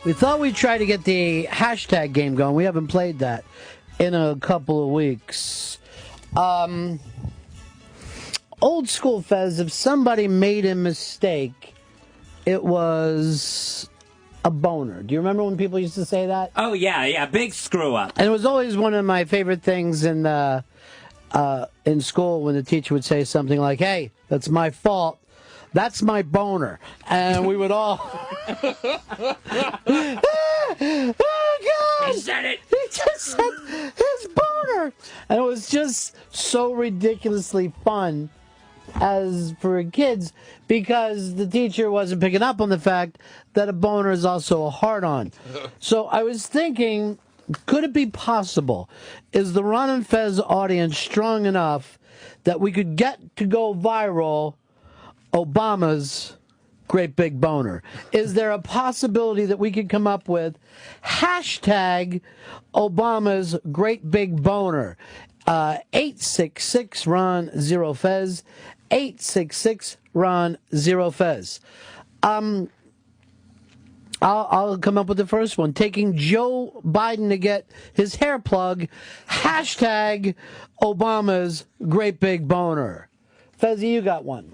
We thought we'd try to get the hashtag game going. We haven't played that in a couple of weeks. Old school, Fez, if somebody made a mistake, it was a boner. Do you remember when people used to say that? Oh, yeah, big screw up. And it was always one of my favorite things in school when the teacher would say something like, "Hey, that's my fault. That's my boner." And we would all... Oh, God! He said it! He just said his boner! And it was just so ridiculously fun as for kids because the teacher wasn't picking up on the fact that a boner is also a hard-on. So I was thinking, could it be possible? Is the Ron and Fez audience strong enough that we could get to go viral Obama's great big boner? Is there a possibility that we could come up with hashtag Obama's great big boner? 866 Ron Zero Fez. 866 Ron Zero Fez. I'll come up with the first one. Taking Joe Biden to get his hair plug. Hashtag Obama's great big boner. Fezzy, you got one.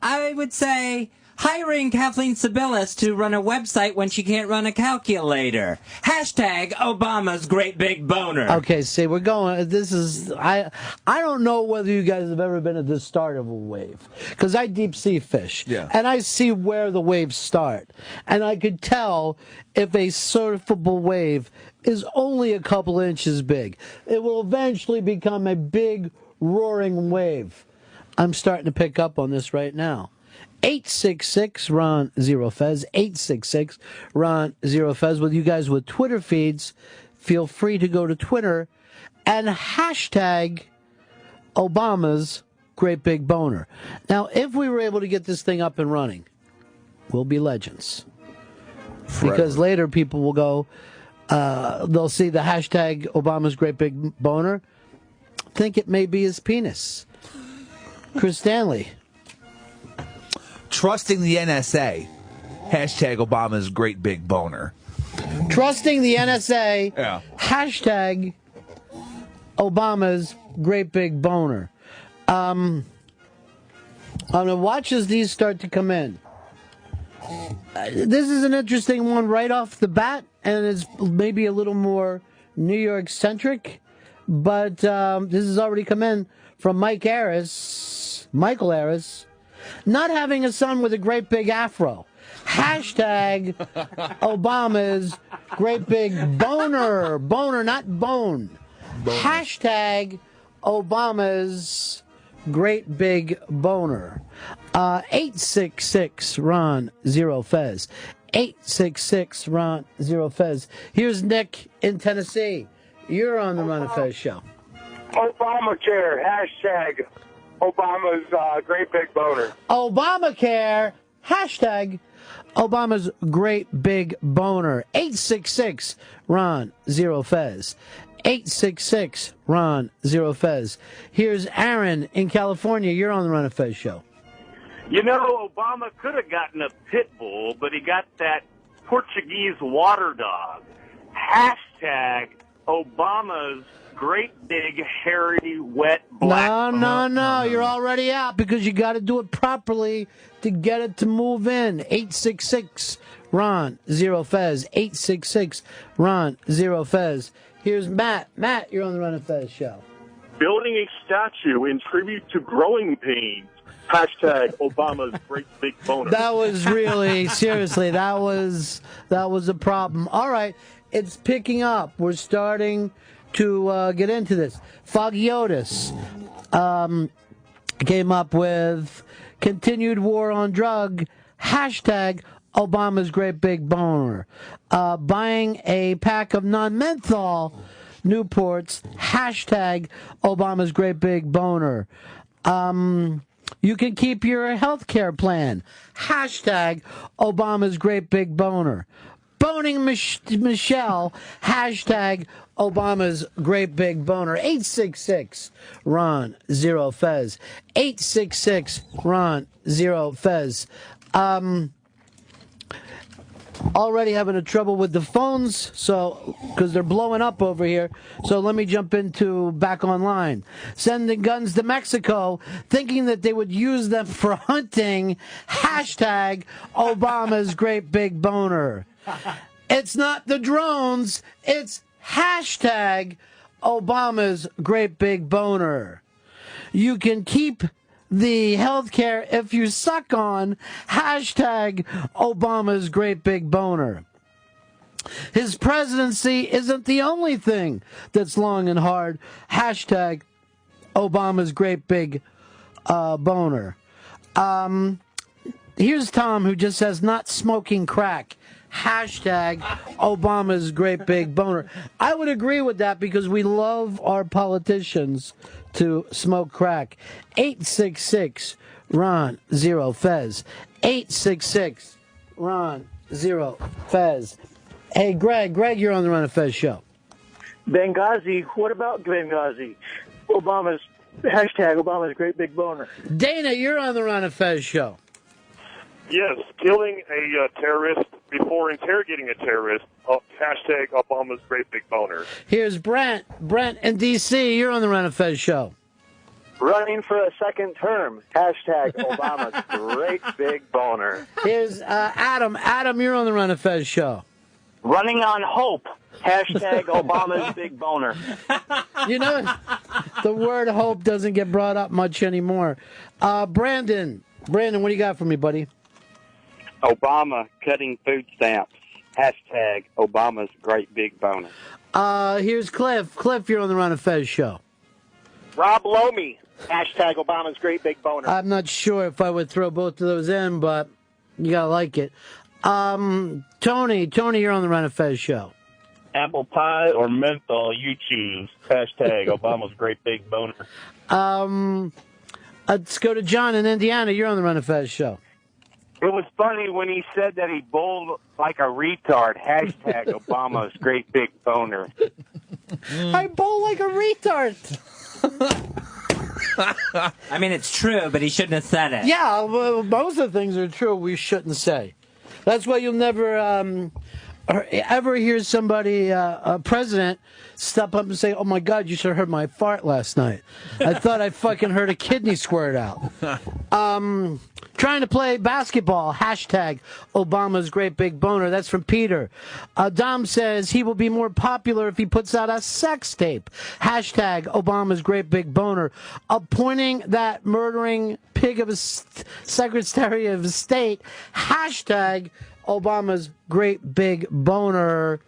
I would say hiring Kathleen Sebelius to run a website when she can't run a calculator. Hashtag Obama's great big boner. Okay, see, we're going. This is I don't know whether you guys have ever been at the start of a wave because I deep sea fish, and I see where the waves start, and I could tell if a surfable wave is only a couple inches big. It will eventually become a big roaring wave. I'm starting to pick up on this right now. 866 Ron Zero Fez. 866 Ron Zero Fez. With you guys with Twitter feeds, feel free to go to Twitter and hashtag Obama's great big boner. Now, if we were able to get this thing up and running, we'll be legends. Forever. Because later people will go, they'll see the hashtag Obama's great big boner, think it may be his penis. Chris Stanley. Trusting the NSA. Hashtag Obama's great big boner. Trusting the NSA. Yeah. Hashtag Obama's great big boner. I'm going to watch as these start to come in. This is an interesting one right off the bat, and it's maybe a little more New York centric, but this has already come in from Michael Harris. Not having a son with a great big afro. Hashtag Obama's great big boner. Boner, not bone. Hashtag Obama's great big boner. 866 Ron Zero Fez. 866 Ron Zero Fez. Here's Nick in Tennessee. You're on the Ron and Fez show. Obamacare. Hashtag Obama's great big boner. Obamacare. Hashtag Obama's great big boner. 866 Ron Zero Fez. 866 Ron Zero Fez. Here's Aaron in California. You're on the Ron and Fez show. You know, Obama could have gotten a pit bull, but he got that Portuguese water dog. Hashtag Obama's great big, hairy, wet, black. No. You're already out because you got to do it properly to get it to move in. 866 Ron Zero Fez. 866 Ron Zero Fez. Here's Matt. Matt, you're on the Ron and Fez show. Building a statue in tribute to growing pains. Hashtag Obama's great big boner. That was really, seriously, that was a problem. All right, it's picking up. We're starting to get into this. Foggy Otis came up with continued war on drug, hashtag Obama's great big boner. Buying a pack of non-menthol Newports, hashtag Obama's great big boner. You can keep your health care plan, hashtag Obama's great big boner. Boning Michelle, hashtag Obama's great big boner. 866 Ron Zero Fez. 866 Ron Zero Fez. already having a trouble with the phones, so because they're blowing up over here. So let me jump into back online. Sending guns to Mexico, thinking that they would use them for hunting. Hashtag Obama's great big boner. It's not the drones. It's hashtag Obama's great big boner. You can keep the healthcare if you suck on hashtag Obama's great big boner. His presidency isn't the only thing that's long and hard. Hashtag Obama's great big boner. Here's Tom, who just says not smoking crack. Hashtag Obama's great big boner. I would agree with that because we love our politicians to smoke crack. 866 Ron Zero Fez. 866 Ron Zero Fez. Hey, Greg, you're on the Ron and Fez show. Benghazi, what about Benghazi? Hashtag Obama's great big boner. Dana, you're on the Ron and Fez show. Yes, killing a terrorist before interrogating a terrorist. Hashtag Obama's great big boner. Here's Brent. Brent in D.C., you're on the Ron and Fez show. Running for a second term. Hashtag Obama's great big boner. Here's Adam. Adam, you're on the Ron and Fez show. Running on hope. Hashtag Obama's big boner. You know, the word hope doesn't get brought up much anymore. Brandon, what do you got for me, buddy? Obama cutting food stamps. Hashtag Obama's great big boner. Here's Cliff. Cliff, you're on the Ron and Fez show. Rob Lomi. Hashtag Obama's great big boner. I'm not sure if I would throw both of those in, but you gotta like it. Tony, you're on the Ron and Fez show. Apple pie or menthol, you choose. Hashtag Obama's great big boner. Let's go to John in Indiana. You're on the Ron and Fez show. It was funny when he said that he bowled like a retard. Hashtag Obama's great big boner. I bowl like a retard. I mean, it's true, but he shouldn't have said it. Yeah, well, most of the things are true we shouldn't say. That's why you'll never ever hear somebody, a president, step up and say, "Oh my God, you should have heard my fart last night. I thought I fucking heard a kidney squirt out." Trying to play basketball. Hashtag Obama's great big boner. That's from Peter. Dom says he will be more popular if he puts out a sex tape. Hashtag Obama's great big boner. Appointing that murdering pig of a Secretary of State. Hashtag Obama's great big boner.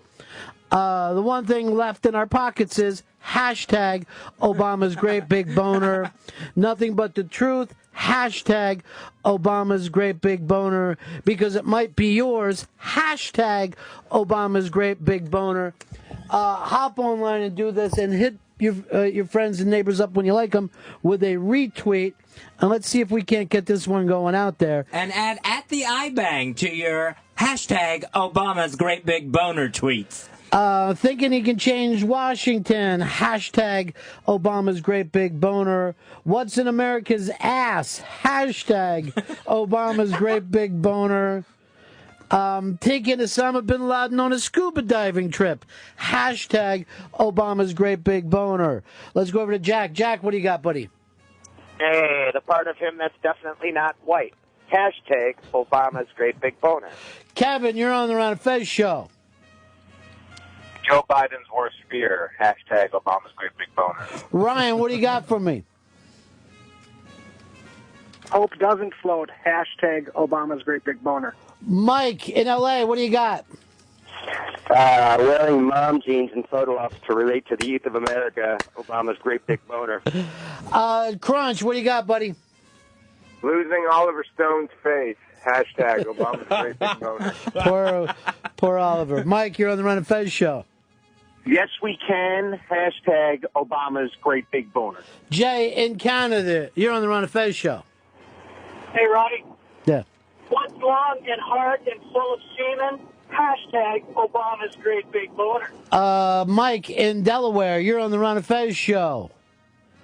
The one thing left in our pockets is hashtag Obama's great big boner. Nothing but the truth. Hashtag Obama's great big boner, because it might be yours. Hashtag Obama's great big boner. Hop online and do this and hit your friends and neighbors up when you like them with a retweet. And let's see if we can't get this one going out there. And add at the iBang to your hashtag Obama's great big boner tweets. Thinking he can change Washington. Hashtag Obama's great big boner. What's in America's ass? Hashtag Obama's great big boner. Taking Osama bin Laden on a scuba diving trip. Hashtag Obama's great big boner. Let's go over to Jack. Jack, what do you got, buddy? Hey, the part of him that's definitely not white. Hashtag Obama's great big boner. Kevin, you're on the Ron and Fez show. Joe Biden's worst fear. Hashtag Obama's great big boner. Ryan, what do you got for me? Hope doesn't float. Hashtag Obama's great big boner. Mike in L.A., what do you got? Wearing mom jeans and photo ops to relate to the youth of America. Obama's great big boner. Crunch, what do you got, buddy? Losing Oliver Stone's face. Hashtag Obama's great big boner. Poor Oliver. Mike, you're on the Ron and Fez show. Yes, we can. Hashtag Obama's great big boner. Jay in Canada, you're on the Ron and Fez show. Hey, Roddy. Yeah. What's long and hard and full of semen? Hashtag Obama's great big boner. Mike in Delaware, you're on the Ron and Fez show.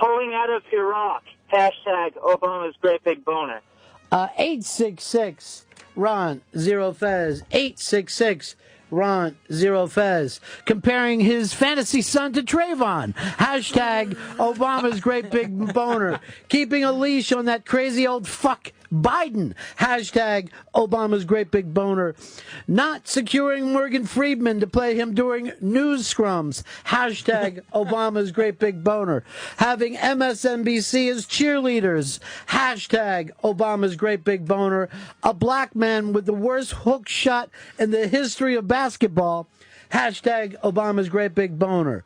Pulling out of Iraq. Hashtag Obama's great big boner. 866 Ron Zero Fez. 866 Ron Zero Fez. Comparing his fantasy son to Trayvon. Hashtag Obama's great big boner. Keeping a leash on that crazy old fuck Biden. Hashtag Obama's great big boner. Not securing Morgan Freeman to play him during news scrums. Hashtag Obama's great big boner. Having MSNBC as cheerleaders. Hashtag Obama's great big boner. A black man with the worst hook shot in the history of basketball. Hashtag Obama's great big boner.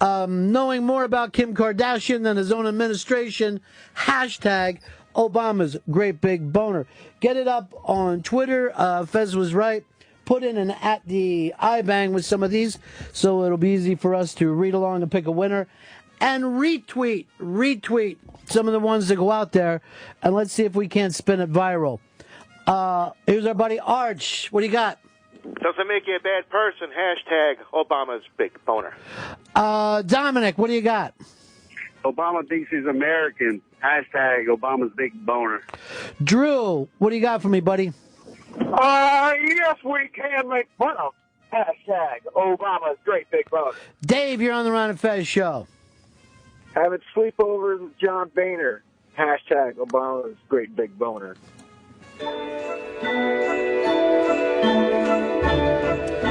Knowing more about Kim Kardashian than his own administration. Hashtag Obama's great big boner. Get it up on Twitter. Fez was right. Put in an at the iBang with some of these so it'll be easy for us to read along and pick a winner. And retweet some of the ones that go out there. And let's see if we can't spin it viral. Here's our buddy Arch. What do you got? Doesn't make you a bad person. Hashtag Obama's big boner. Dominic, what do you got? Obama thinks he's American. Hashtag Obama's big boner. Drew, what do you got for me, buddy? Yes, we can make fun of. Hashtag Obama's great big boner. Dave, you're on the Ron and Fez show. Having sleepovers with John Boehner. Hashtag Obama's great big boner.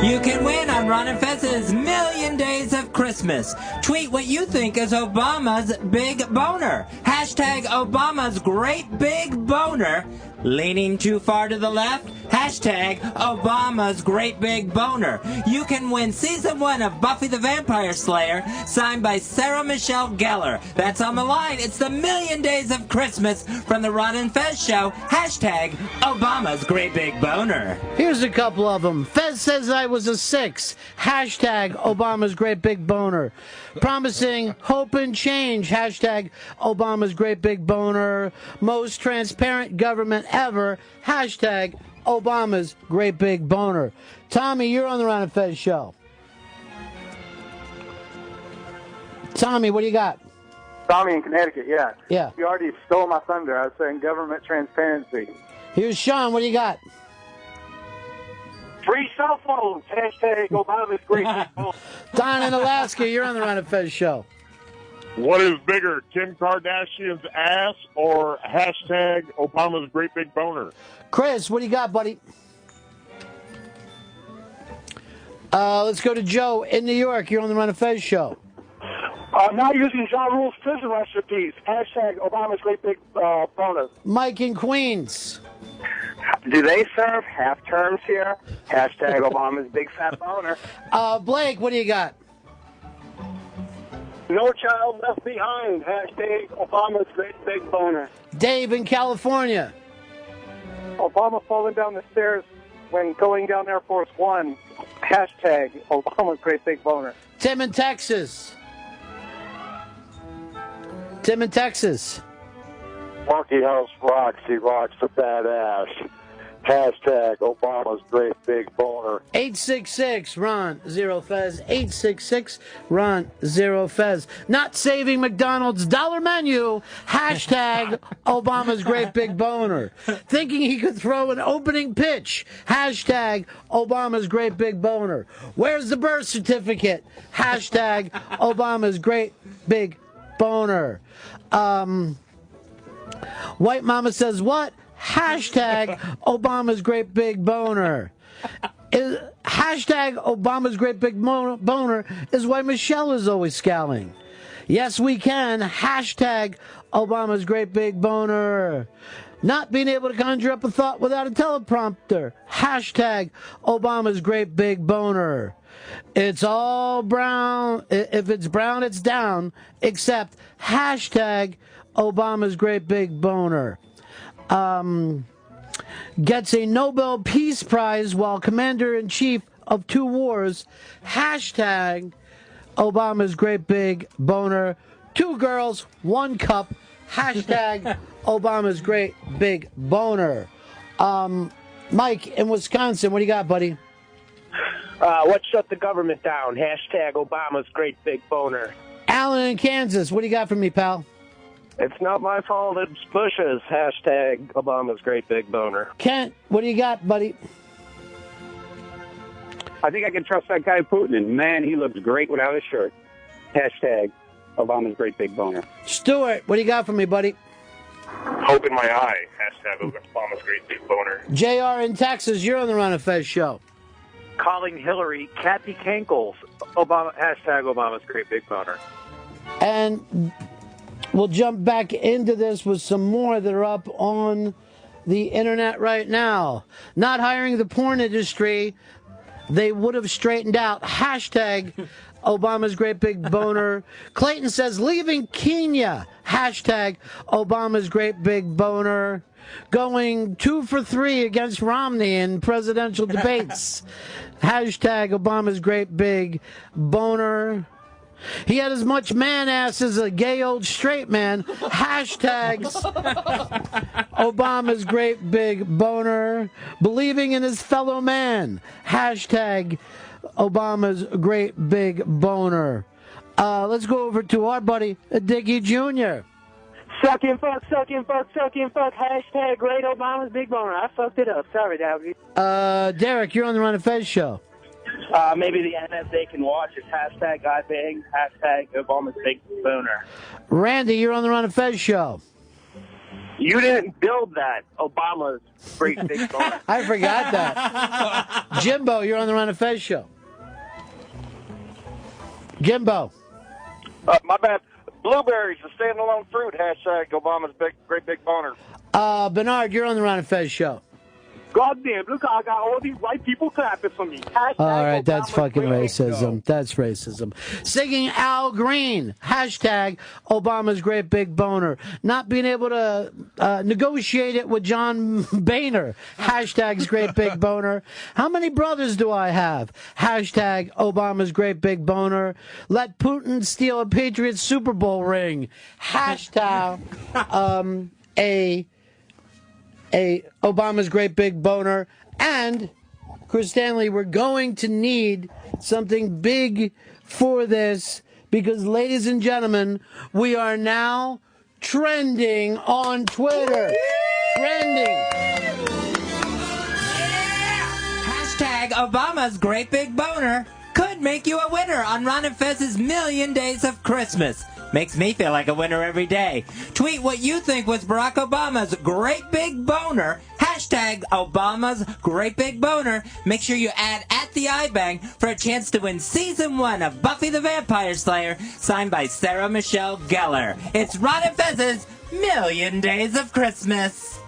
You can win on Ron and Fez's Million Days of Christmas. Tweet what you think is Obama's big boner. Hashtag Obama's great big boner. Leaning too far to the left? Hashtag Obama's great big boner. You can win season 1 of Buffy the Vampire Slayer, signed by Sarah Michelle Gellar. That's on the line. It's the Million Days of Christmas from the Ron and Fez show. Hashtag Obama's great big boner. Here's a couple of them. Fez says I was a 6. Hashtag Obama's great big boner. Promising hope and change. Hashtag Obama's great big boner. Most transparent government ever. Hashtag Obama's great big boner. Tommy, you're on the Ron and Fez show. Tommy, what do you got? Tommy in Connecticut, yeah. Yeah. You already stole my thunder. I was saying government transparency. Here's Sean. What do you got? Free cell phones. Hashtag Obama's great big boner. Don in Alaska, you're on the Ron and Fez show. What is bigger, Kim Kardashian's ass or hashtag Obama's great big boner? Chris, what do you got, buddy? Let's go to Joe in New York. You're on the Ron and Fez show. Not using Ja Rule's prison recipes. Hashtag Obama's great big boner. Mike in Queens. Do they serve half terms here? Hashtag Obama's big fat boner. Blake, what do you got? No child left behind. Hashtag Obama's great big boner. Dave in California. Obama falling down the stairs when going down Air Force One. Hashtag Obama's great big boner. Tim in Texas. Tim in Texas. Monkey House rocks. He rocks a badass. Hashtag Obama's great big boner. 866 Ron Zero Fez. 866 Ron Zero Fez. Not saving McDonald's dollar menu. Hashtag Obama's great big boner. Thinking he could throw an opening pitch. Hashtag Obama's great big boner. Where's the birth certificate? Hashtag Obama's great big boner. White Mama says what? Hashtag Obama's great big boner. Hashtag Obama's great big boner is why Michelle is always scowling. Yes, we can. Hashtag Obama's great big boner. Not being able to conjure up a thought without a teleprompter. Hashtag Obama's great big boner. It's all brown. If it's brown, it's down. Except hashtag Obama's great big boner. Gets a Nobel Peace Prize while Commander-in-Chief of 2 wars. Hashtag Obama's great big boner. 2 girls, 1 cup. Hashtag Obama's great big boner. Mike in Wisconsin, what do you got, buddy? What shut the government down? Hashtag Obama's great big boner. Alan in Kansas, what do you got for me, pal? It's not my fault. It's Bush's. Hashtag Obama's great big boner. Kent, what do you got, buddy? I think I can trust that guy Putin, and man, he looks great without his shirt. Hashtag Obama's great big boner. Stuart, what do you got for me, buddy? Hope in my eye. Hashtag Obama's great big boner. JR in Texas, you're on the Ron and Fez show. Calling Hillary Kathy Kankles. Hashtag Obama's great big boner. And we'll jump back into this with some more that are up on the internet right now. Not hiring the porn industry, they would have straightened out. Hashtag Obama's great big boner. Clayton says, leaving Kenya. Hashtag Obama's great big boner. Going 2 for 3 against Romney in presidential debates. Hashtag Obama's great big boner. He had as much man ass as a gay old straight man. Hashtags Obama's great big boner. Believing in his fellow man. Hashtag Obama's great big boner. Let's go over to our buddy Dickie Jr. Sucking fuck, sucking fuck, sucking fuck. Hashtag great Obama's big boner. I fucked it up. Sorry, Dowdy. Derek, you're on the Ron and Fez show. Maybe the NSA can watch it. Hashtag I bang. Hashtag Obama's big boner. Randy, you're on the Ron and Fez show. You didn't build that. Obama's great big boner. I forgot that. Jimbo, you're on the Ron and Fez show. Jimbo. My bad. Blueberries, a standalone fruit. Hashtag Obama's great big boner. Bernard, you're on the Ron and Fez show. Goddamn, look, I got all these white people clapping for me. Hashtag All right, that's Obama's fucking great big racism. boner. That's racism. Singing Al Green. Hashtag Obama's great big boner. Not being able to negotiate it with John Boehner. Hashtag's great big boner. How many brothers do I have? Hashtag Obama's great big boner. Let Putin steal a Patriots Super Bowl ring. Hashtag a Obama's great big boner. And Chris Stanley, we're going to need something big for this because, ladies and gentlemen, we are now trending on Twitter. Trending. Hashtag Obama's great big boner could make you a winner on Ron and Fez's Million Days of Christmas. Makes me feel like a winner every day. Tweet what you think was Barack Obama's great big boner. Hashtag Obama's great big boner. Make sure you add @the_iBang for a chance to win Season 1 of Buffy the Vampire Slayer, signed by Sarah Michelle Gellar. It's Ron and Fez's Million Days of Christmas.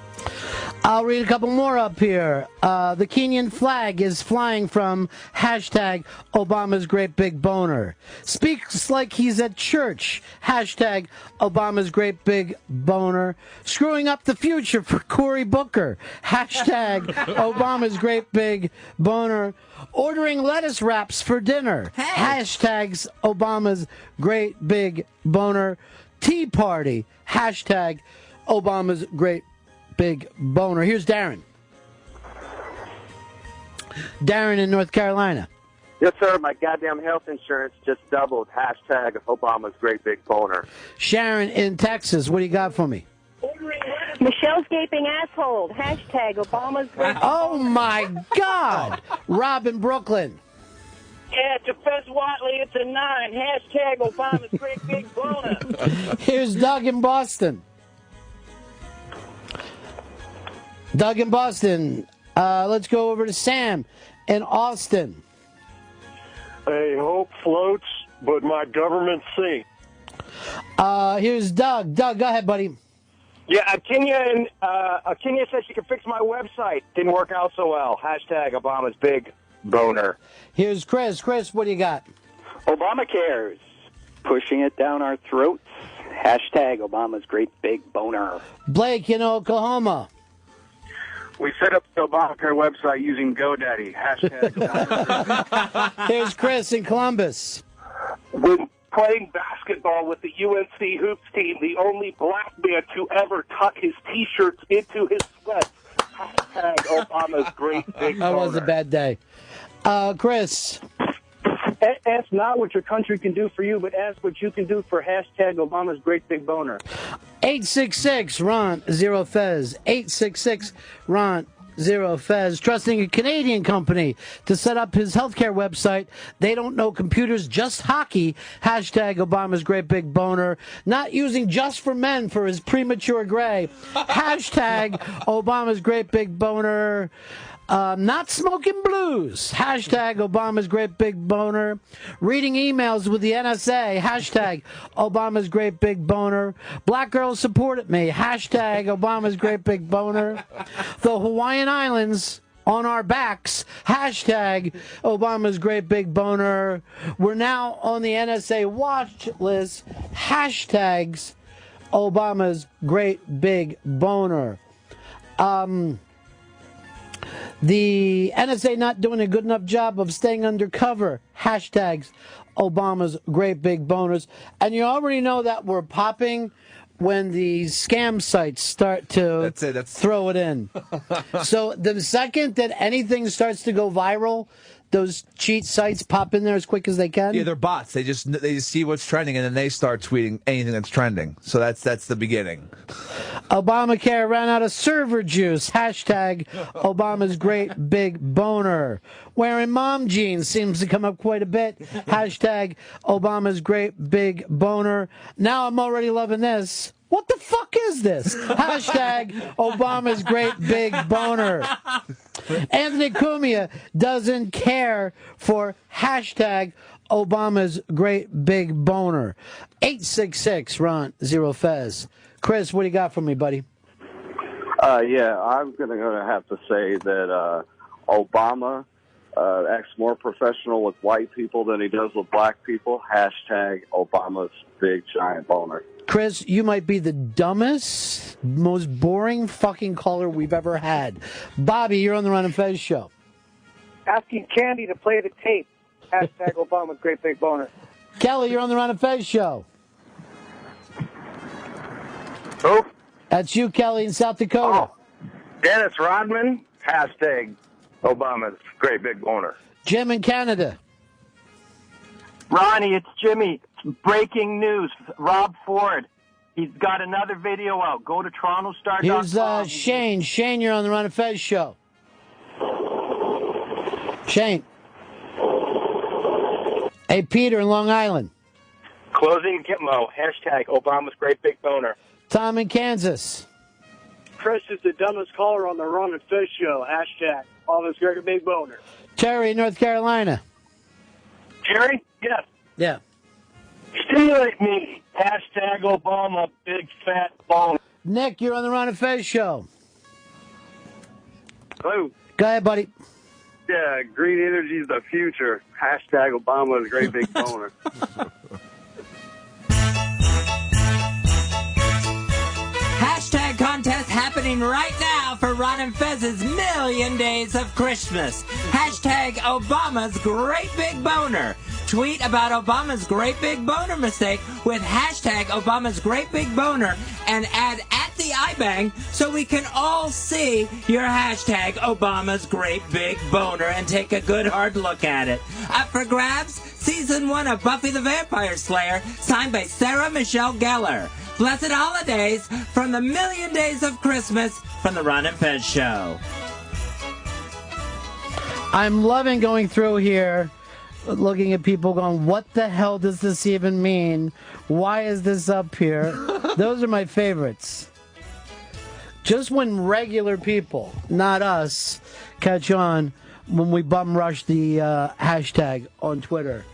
I'll read a couple more up here. The Kenyan flag is flying from hashtag Obama's great big boner. Speaks like he's at church. Hashtag Obama's great big boner. Screwing up the future for Cory Booker. Hashtag Obama's great big boner. Ordering lettuce wraps for dinner. Hashtags Obama's great big boner. Tea party. Hashtag Obama's great big boner. Here's Darren. Darren in North Carolina. Yes, sir. My goddamn health insurance just doubled. Hashtag Obama's great big boner. Sharon in Texas. What do you got for me? Michelle's gaping asshole. Hashtag Obama's great big Oh, my God. Rob in Brooklyn. Yeah, to Fez Watley, it's a 9. Hashtag Obama's great big boner. Here's Doug in Boston. Doug in Boston. Let's go over to Sam in Austin. Hey, hope floats, but my government sinks. Here's Doug. Doug, go ahead, buddy. Yeah, Kenya said she could fix my website. Didn't work out so well. Hashtag Obama's big boner. Here's Chris. Chris, what do you got? Obamacare's pushing it down our throats. Hashtag Obama's great big boner. Blake in Oklahoma. We set up the Obamacare website using GoDaddy. Hashtag. Here's Chris in Columbus. When playing basketball with the UNC Hoops team, the only black man to ever tuck his T-shirts into his sweats. Hashtag Obama's great big boner. That was a bad day. Chris. Ask not what your country can do for you, but ask what you can do for hashtag Obama's great big boner. 866-RON-0-FEZ. 866-RON-0-FEZ. Trusting a Canadian company to set up his healthcare website. They don't know computers, just hockey. Hashtag Obama's great big boner. Not using Just for Men for his premature gray. Hashtag Obama's great big boner. Not smoking blues. Hashtag Obama's great big boner. Reading emails with the NSA. Hashtag Obama's great big boner. Black girls supported me. Hashtag Obama's great big boner. The Hawaiian Islands on our backs. Hashtag Obama's great big boner. We're now on the NSA watch list. Hashtags Obama's great big boner. The NSA not doing a good enough job of staying undercover. Hashtags Obama's great big boners. And you already know that we're popping when the scam sites start to throw it in. So the second that anything starts to go viral, those cheat sites pop in there as quick as they can. Yeah, they're bots. They just see what's trending and then they start tweeting anything that's trending. So that's the beginning. Obamacare ran out of server juice. Hashtag Obama's great big boner. Wearing mom jeans seems to come up quite a bit. Hashtag Obama's great big boner. Now I'm already loving this. What the fuck is this? Hashtag Obama's great big boner. Anthony Cumia doesn't care for hashtag Obama's great big boner. 866-RON-0-FEZ. Chris, what do you got for me, buddy? Yeah, I'm going to have to say that Obama acts more professional with white people than he does with black people. Hashtag Obama's big giant boner. Chris, you might be the dumbest, most boring fucking caller we've ever had. Bobby, you're on the Ron and Fez show. Asking Candy to play the tape. Hashtag Obama's great big boner. Kelly, you're on the Ron and Fez show. Who? That's you, Kelly, in South Dakota. Oh, Dennis Rodman. Hashtag Obama's great big boner. Jim in Canada. Ronnie, it's Jimmy. Breaking news. Rob Ford. He's got another video out. Go to TorontoStar.com. Here's Shane. Shane, you're on the Ron and Fez show. Shane. Hey, Peter in Long Island. Closing Gitmo. Hashtag Obama's great big boner. Tom in Kansas. Chris is the dumbest caller on the Ron and Fez show. Hashtag Obama's great big boner. Terry in North Carolina. Terry? Yes. Yeah. Stimulate me. Hashtag Obama big fat boner. Nick, you're on the Ron and Fez show. Hello. Go ahead, buddy. Yeah, green energy is the future. Hashtag Obama's great big boner. Hashtag contest happening right now for Ron and Fez's Million Days of Christmas. Hashtag Obama's great big boner. Tweet about Obama's great big boner mistake with hashtag Obama's great big boner and add at the iBang so we can all see your hashtag Obama's great big boner and take a good hard look at it. Up for grabs, Season 1 of Buffy the Vampire Slayer, signed by Sarah Michelle Gellar. Blessed holidays from the Million Days of Christmas from the Ron and Fez show. I'm loving going through here, looking at people going, what the hell does this even mean? Why is this up here? Those are my favorites. Just when regular people, not us, catch on when we bum rush the hashtag on Twitter.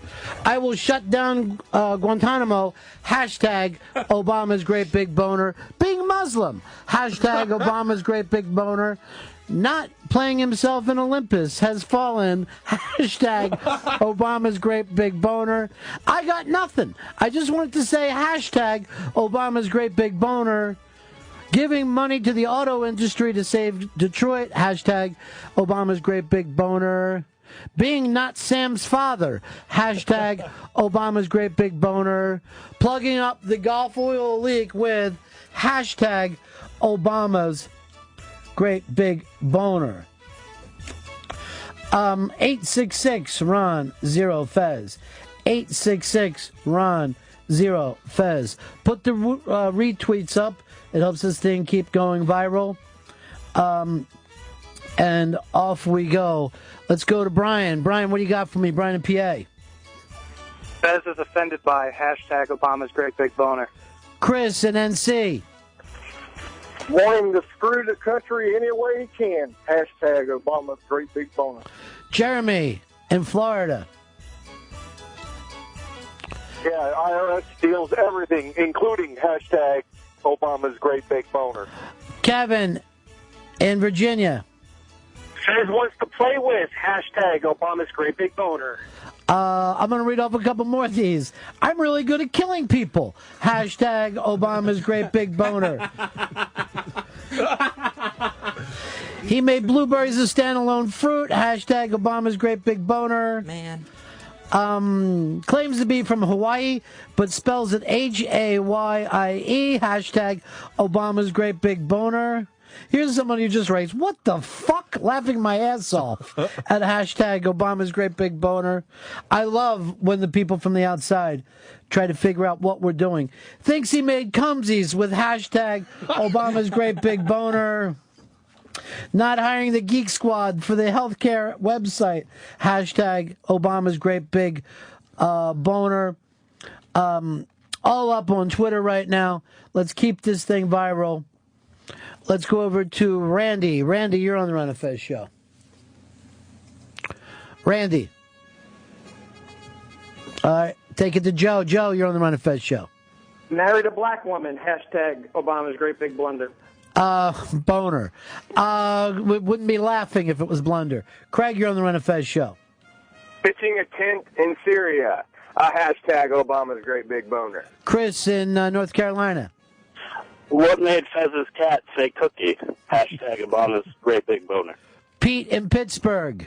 I will shut down Guantanamo. Hashtag Obama's great big boner. Being Muslim. Hashtag Obama's great big boner. Not playing himself in Olympus has fallen. Hashtag Obama's great big boner. I got nothing. I just wanted to say hashtag Obama's great big boner. Giving money to the auto industry to save Detroit. Hashtag Obama's great big boner. Being not Sam's father. Hashtag Obama's great big boner. Plugging up the Gulf oil leak with hashtag Obama's great big boner. 866-RON-0-FEZ. 866-RON-0-FEZ. Put the retweets up. It helps this thing keep going viral. And off we go. Let's go to Brian. Brian, what do you got for me? Brian in PA. Fez is offended by hashtag Obama's great big boner. Chris in NC. Want him to screw the country any way he can. Hashtag Obama's great big boner. Jeremy in Florida. Yeah, IRS steals everything, including hashtag Obama's great big boner. Kevin in Virginia. Fez wants to play with hashtag Obama's great big boner. I'm going to read off a couple more of these. I'm really good at killing people. Hashtag Obama's great big boner. He made blueberries a standalone fruit. Hashtag Obama's great big boner. Man. Claims to be from Hawaii, but spells it Hawaii. Hashtag Obama's great big boner. Here's someone who just writes, what the fuck? Laughing my ass off at hashtag Obama's great big boner. I love when the people from the outside try to figure out what we're doing. Thinks he made cumsies with hashtag Obama's great big boner. Not hiring the Geek Squad for the healthcare website. Hashtag Obama's great big boner. All up on Twitter right now. Let's keep this thing viral. Let's go over to Randy. Randy, you're on the Ron and Fez show. Randy. All right, take it to Joe. Joe, you're on the Ron and Fez show. Married a black woman. Hashtag Obama's great big blunder. Boner. We wouldn't be laughing if it was blunder. Craig, you're on the Ron and Fez show. Pitching a tent in Syria. Hashtag Obama's great big boner. Chris in North Carolina. What made Fez's cat say cookie? Hashtag Obama's great big boner. Pete in Pittsburgh.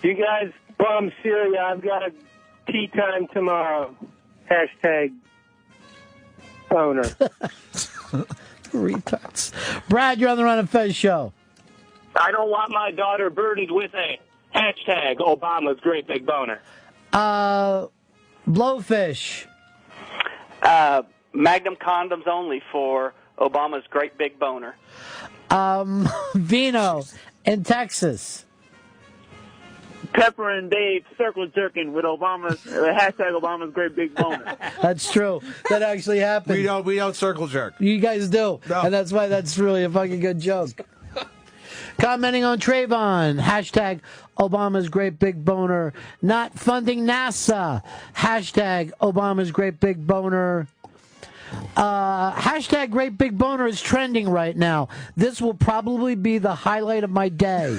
You guys bomb Syria. I've got a tea time tomorrow. Hashtag boner. Retards. Brad, you're on the Ron and Fez show. I don't want my daughter birdied with a hashtag Obama's great big boner. Blowfish. Magnum condoms only for Obama's great big boner. Vino in Texas. Pepper and Dave circle jerking with Obama's hashtag Obama's great big boner. That's true. That actually happened. We don't circle jerk. You guys do. No. And that's why that's really a fucking good joke. Commenting on Trayvon. Hashtag Obama's great big boner. Not funding NASA. Hashtag Obama's great big boner. Hashtag great big boner is trending right now. This will probably be the highlight of my day.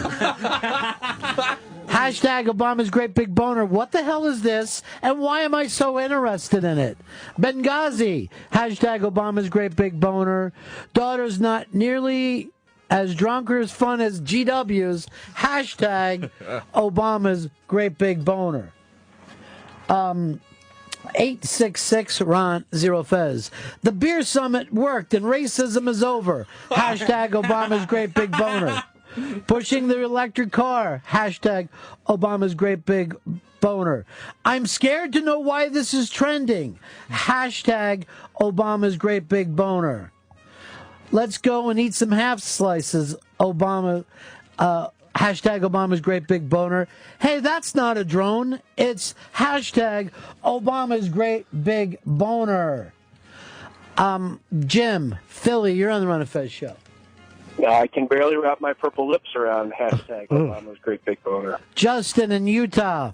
Hashtag Obama's great big boner. What the hell is this? And why am I so interested in it? Benghazi. Hashtag Obama's great big boner. Daughter's not nearly as drunk or as fun as GW's. Hashtag Obama's great big boner. 866-RON-0-FEZ. The beer summit worked and racism is over. Hashtag Obama's great big boner. Pushing the electric car. Hashtag Obama's great big boner. I'm scared to know why this is trending. Hashtag Obama's great big boner. Let's go and eat some half slices. Hashtag Obama's great big boner. Hey, that's not a drone. It's hashtag Obama's great big boner. Jim, Philly, you're on the Ron and Fez show. I can barely wrap my purple lips around hashtag Obama's great big boner. Justin in Utah.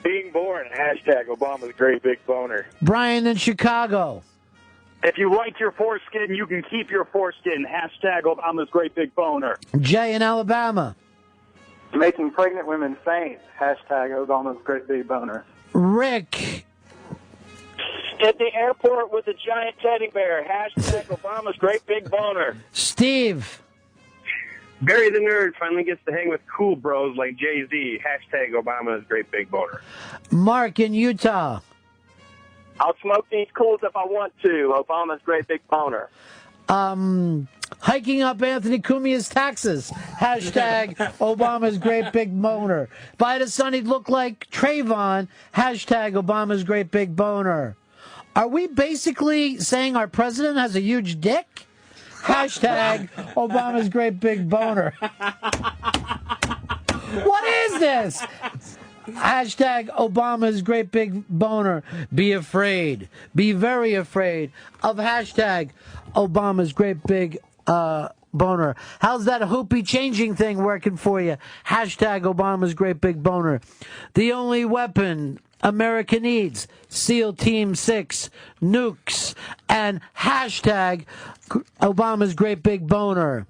Being born. Hashtag Obama's great big boner. Brian in Chicago. If you like your foreskin, you can keep your foreskin. Hashtag Obama's great big boner. Jay in Alabama. Making pregnant women faint. Hashtag Obama's great big boner. Rick. At the airport with a giant teddy bear. Hashtag Obama's great big boner. Steve. Barry the Nerd finally gets to hang with cool bros like Jay-Z. Hashtag Obama's great big boner. Mark in Utah. I'll smoke these cools if I want to. Obama's great big boner. Hiking up Anthony Cumia's taxes. Hashtag Obama's great big boner. By the sun, he'd look like Trayvon. Hashtag Obama's great big boner. Are we basically saying our president has a huge dick? Hashtag Obama's great big boner. What is this? Hashtag Obama's great big boner. Be afraid. Be very afraid of hashtag Obama's great big boner. How's that hoopy changing thing working for you? Hashtag Obama's great big boner. The only weapon America needs. SEAL Team 6, nukes, and hashtag Obama's great big boner.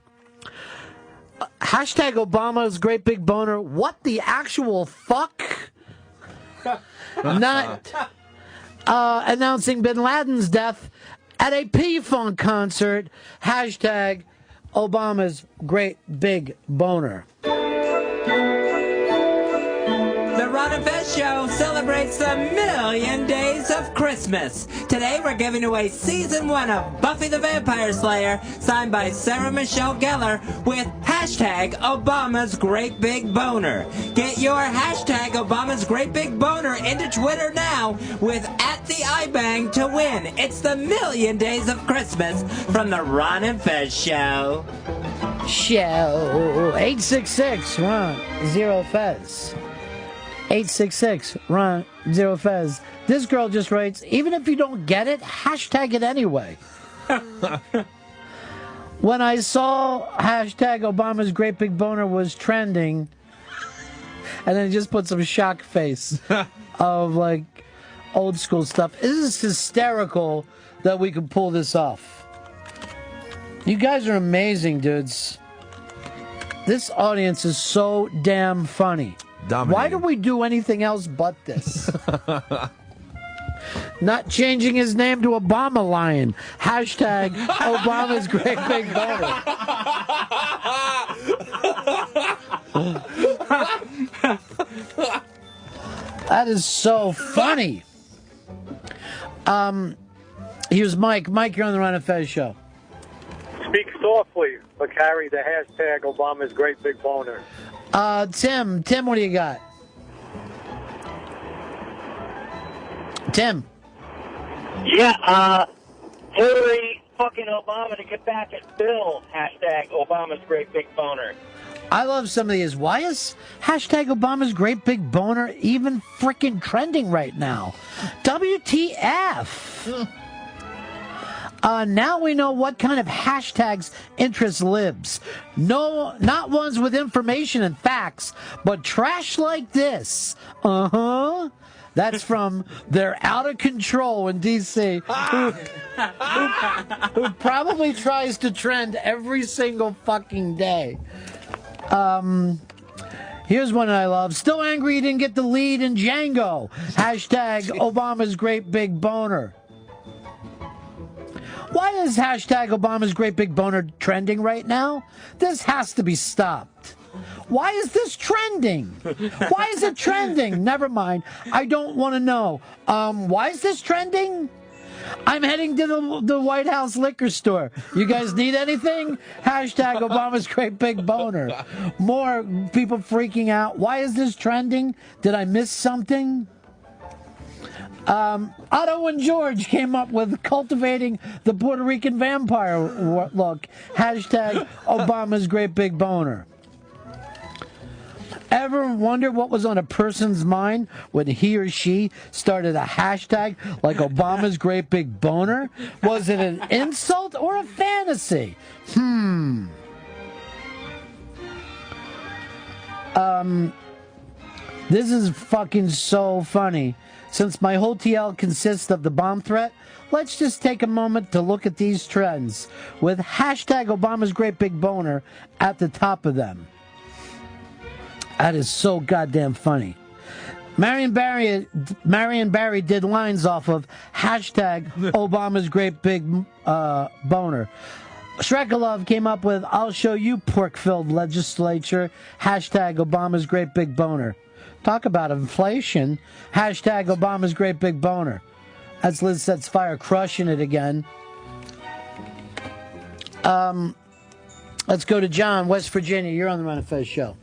Hashtag Obama's great big boner. What the actual fuck? Not announcing Bin Laden's death at a P-Funk concert. Hashtag Obama's great big boner. The Ron and Fez Show celebrates the million days of Christmas. Today we're giving away Season 1 of Buffy the Vampire Slayer, signed by Sarah Michelle Gellar, with hashtag Obama's Great Big Boner. Get your hashtag Obama's Great Big Boner into Twitter now with @TheIBang to win. It's the million days of Christmas from the Ron and Fez Show. 866 Ron Zero Fez. 866 Ron Zero Fez. This girl just writes, even if you don't get it, hashtag it anyway. When I saw hashtag Obama's great big boner was trending, and then just put some shock face of like old school stuff. This is hysterical that we can pull this off. You guys are amazing, dudes. This audience is so damn funny. Dominating. Why do we do anything else but this? Not changing his name to Obama Lion. Hashtag Obama's great big boner. That is so funny. Here's Mike. Mike, you're on the Ron and Fez Show. Speak softly, but carry the hashtag Obama's great big boner. Tim, what do you got? Tim. Yeah, Hillary fucking Obama to get back at Bill. Hashtag Obama's great big boner. I love some of these. Why is hashtag Obama's great big boner even freaking trending right now? WTF? Now we know what kind of hashtags interest libs. No, not ones with information and facts, but trash like this. Uh-huh. That's from They're Out of Control in D.C., who probably tries to trend every single fucking day. Here's one I love. Still angry you didn't get the lead in Django. Hashtag Obama's great big boner. Why is hashtag Obama's great big boner trending right now? This has to be stopped. Why is this trending? Why is it trending? Never mind. I don't want to know. Why is this trending? I'm heading to the White House liquor store. You guys need anything? Hashtag Obama's great big boner. More people freaking out. Why is this trending? Did I miss something? Otto and George came up with cultivating the Puerto Rican vampire look. Hashtag Obama's great big boner. Ever wonder what was on a person's mind when he or she started a hashtag like Obama's great big boner? Was it an insult or a fantasy? This is fucking so funny. Since my whole TL consists of the bomb threat, let's just take a moment to look at these trends with hashtag Obama's great big boner at the top of them. That is so goddamn funny. Marion Barry did lines off of hashtag Obama's great big boner. Shrekalov came up with I'll show you pork-filled legislature. Hashtag Obama's great big boner. Talk about inflation. Hashtag Obama's great big boner. That's Liz Sets Fire crushing it again. Let's go to John, West Virginia. You're on the Ron and Fez show.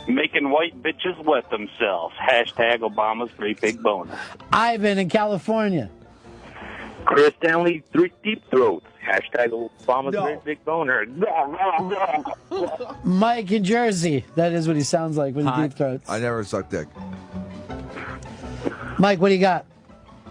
Making white bitches wet themselves. Hashtag Obama's great big boner. Ivan in California. Chris Stanley, 3 deep throats. Hashtag Obama's great big boner. Mike in Jersey. That is what he sounds like when he deep throats. I never sucked dick. Mike, what do you got?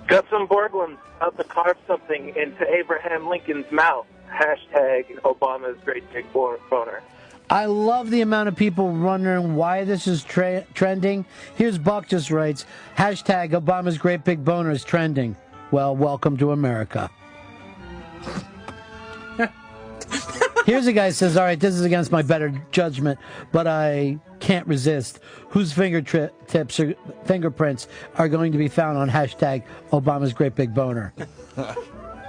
Got some Borglum out to carve something into Abraham Lincoln's mouth. Hashtag Obama's great big boner. I love the amount of people wondering why this is trending. Here's Buck just writes, hashtag Obama's great big boner is trending. Well, welcome to America. Here's a guy who says, all right, this is against my better judgment, but I can't resist. Whose fingertips or fingerprints are going to be found on hashtag Obama's great big boner?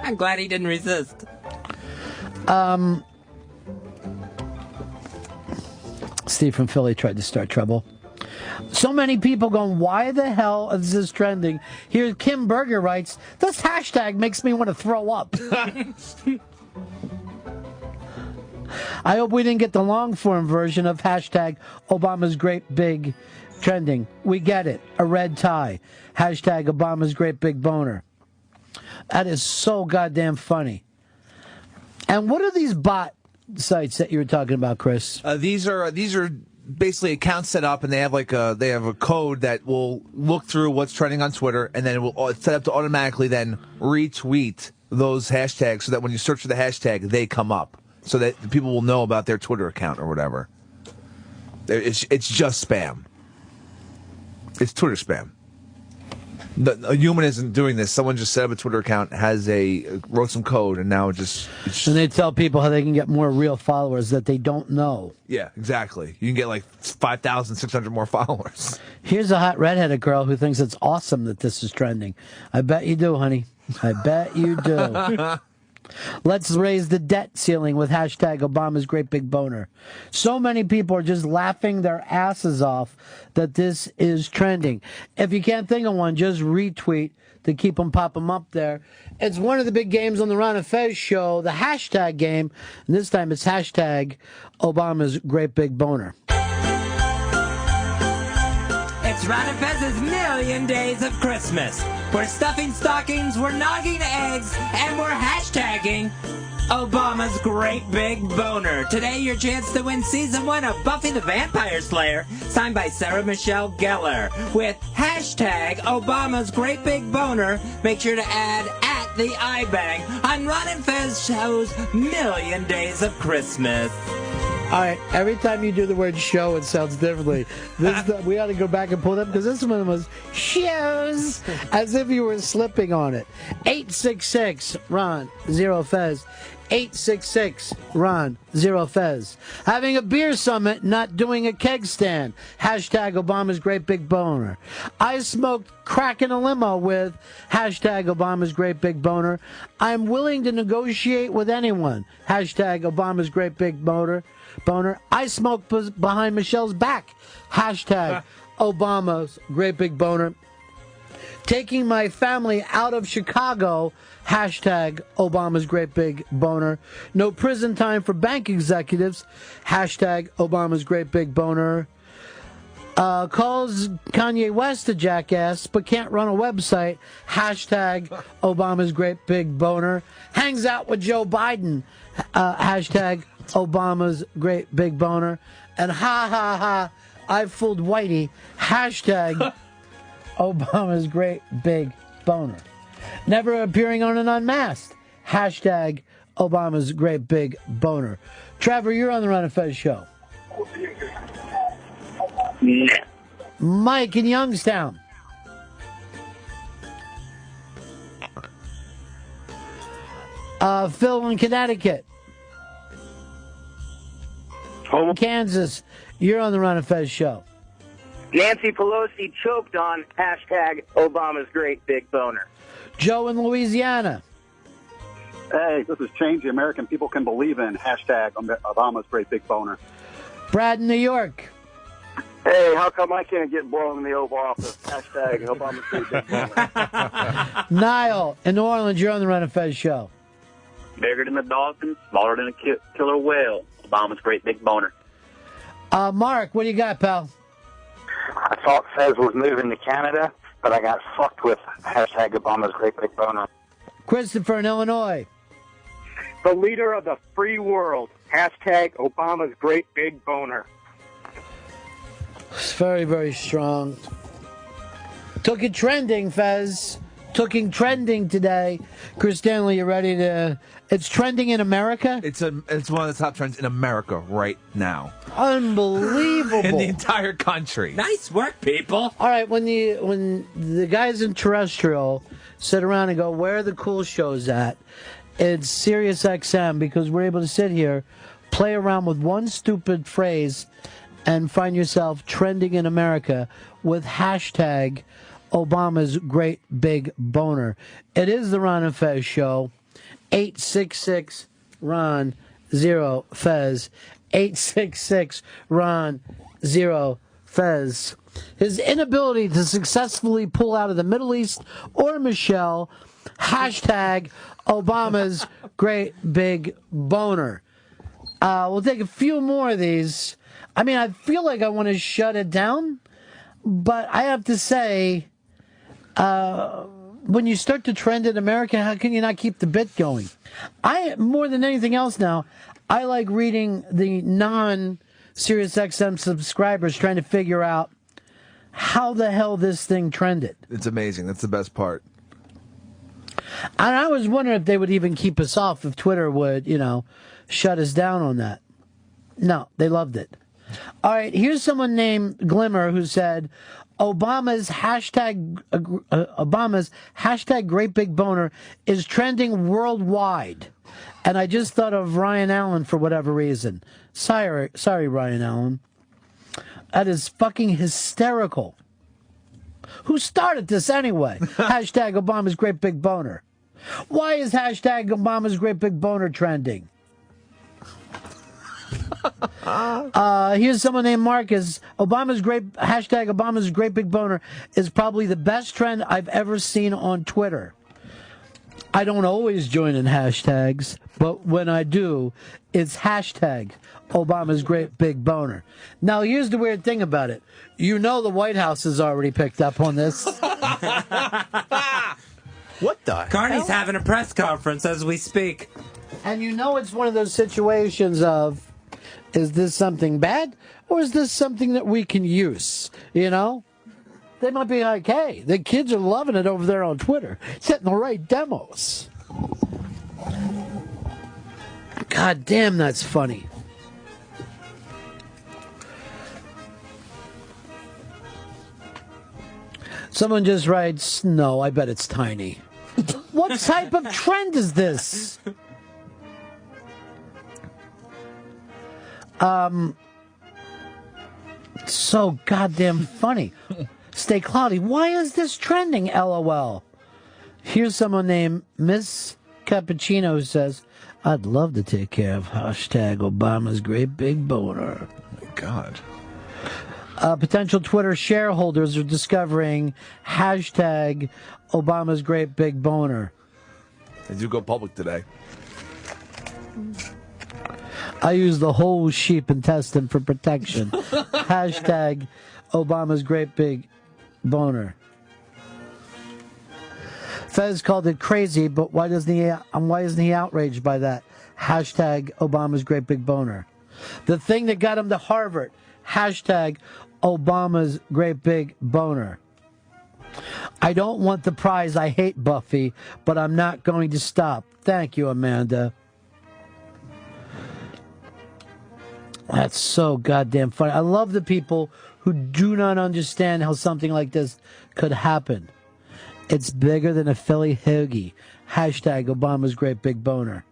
I'm glad he didn't resist. Steve from Philly tried to start trouble. So many people going, why the hell is this trending? Here, Kim Berger writes, this hashtag makes me want to throw up. I hope we didn't get the long form version of hashtag Obama's great big trending. We get it. A red tie. Hashtag Obama's great big boner. That is so goddamn funny. And what are these bot sites that you were talking about, Chris? These are basically accounts set up, and they have they have a code that will look through what's trending on Twitter, and then it will set up to automatically then retweet those hashtags, so that when you search for the hashtag, they come up, so that people will know about their Twitter account or whatever. It's just spam. It's Twitter spam. A human isn't doing this. Someone just set up a Twitter account, wrote some code, and now it's and they tell people how they can get more real followers that they don't know. Yeah, exactly. You can get 5,600 more followers. Here's a hot redheaded girl who thinks it's awesome that this is trending. I bet you do, honey. I bet you do. Let's raise the debt ceiling with hashtag Obama's great big boner. So many people are just laughing their asses off that this is trending. If you can't think of one, just retweet to keep them popping up there. It's one of the big games on the Ron and Fez show, the hashtag game. And this time it's hashtag Obama's great big boner. It's Ron and Fez's Million Days of Christmas. We're stuffing stockings, we're nogging eggs, and we're hashtagging Obama's great big boner. Today, your chance to win Season 1 of Buffy the Vampire Slayer, signed by Sarah Michelle Gellar. With hashtag Obama's great big boner, make sure to add at the iBang on Ron and Fez show's Million Days of Christmas. All right, every time you do the word show, it sounds differently. We ought to go back and pull them, because this one was shows, as if you were slipping on it. 866-RON, 0-FEZ. 866-RON, 0-FEZ. Having a beer summit, not doing a keg stand. Hashtag Obama's great big boner. I smoked crack in a limo with hashtag Obama's great big boner. I'm willing to negotiate with anyone. Hashtag Obama's great big boner. I smoked behind Michelle's back. Hashtag Obama's great big boner. Taking my family out of Chicago. Hashtag Obama's great big boner. No prison time for bank executives. Hashtag Obama's great big boner. Calls Kanye West a jackass but can't run a website. Hashtag Obama's great big boner. Hangs out with Joe Biden. Hashtag Obama's great big boner. And ha ha ha, I fooled Whitey. Hashtag Obama's great big boner. Never appearing on an Unmasked. Hashtag Obama's great big boner. Trevor, you're on the Ron and Fez show. Mike in Youngstown. Phil in Connecticut. Kansas, you're on the Ron and Fez show. Nancy Pelosi choked on hashtag Obama's great big boner. Joe in Louisiana. Hey, this is Change the American People Can Believe in. Hashtag Obama's great big boner. Brad in New York. Hey, how come I can't get blown in the Oval Office? Hashtag Obama's great big boner. Niall in New Orleans, you're on the Ron and Fez show. Bigger than a dolphin, smaller than a killer whale. Obama's great big boner. Mark, what do you got, pal? I thought Fez was moving to Canada, but I got fucked with hashtag Obama's great big boner. Christopher in Illinois. The leader of the free world. Hashtag Obama's great big boner. It's very, very strong. Took it trending, Fez. Took it trending today. Chris Stanley, you ready to... It's trending in America? It's one of the top trends in America right now. Unbelievable. In the entire country. Nice work, people. All right, when the guys in terrestrial sit around and go, where are the cool shows at? It's Sirius XM, because we're able to sit here, play around with one stupid phrase, and find yourself trending in America with hashtag Obama's great big boner. It is the Ron and Fez show. 866-RON-0-FEZ. 866-RON-0-FEZ. His inability to successfully pull out of the Middle East or Michelle, hashtag Obama's great big boner. We'll take a few more of these. I mean, I feel like I want to shut it down, but I have to say, when you start to trend in America, how can you not keep the bit going? More than anything else now, I like reading the non-SiriusXM subscribers trying to figure out how the hell this thing trended. It's amazing. That's the best part. And I was wondering if they would even keep us off, if Twitter would, shut us down on that. No, they loved it. All right, here's someone named Glimmer who said, Obama's hashtag great big boner is trending worldwide. And I just thought of Ryan Allen for whatever reason. Sorry, Ryan Allen. That is fucking hysterical. Who started this anyway? Hashtag Obama's great big boner. Why is hashtag Obama's great big boner trending? Here's someone named Marcus. Hashtag Obama's great big boner is probably the best trend I've ever seen on Twitter. I don't always join in hashtags, but when I do, it's hashtag Obama's great big boner. Now, here's the weird thing about it. The White House has already picked up on this. What the Carney's having a press conference as we speak. And it's one of those situations of, is this something bad or is this something that we can use? They might be like, hey, the kids are loving it over there on Twitter. Setting the right demos. God damn, that's funny. Someone just writes, no, I bet it's tiny. What type of trend is this? So goddamn funny. Stay cloudy. Why is this trending? LOL. Here's someone named Miss Cappuccino who says, I'd love to take care of hashtag Obama's great big boner. Oh my God. Potential Twitter shareholders are discovering hashtag Obama's great big boner. They do go public today. I use the whole sheep intestine for protection. Hashtag Obama's great big boner. Fez called it crazy, but why isn't he outraged by that? Hashtag Obama's great big boner. The thing that got him to Harvard. Hashtag Obama's great big boner. I don't want the prize. I hate Buffy, but I'm not going to stop. Thank you, Amanda. That's so goddamn funny. I love the people who do not understand how something like this could happen. It's bigger than a Philly hoagie. Hashtag Obama's great big boner.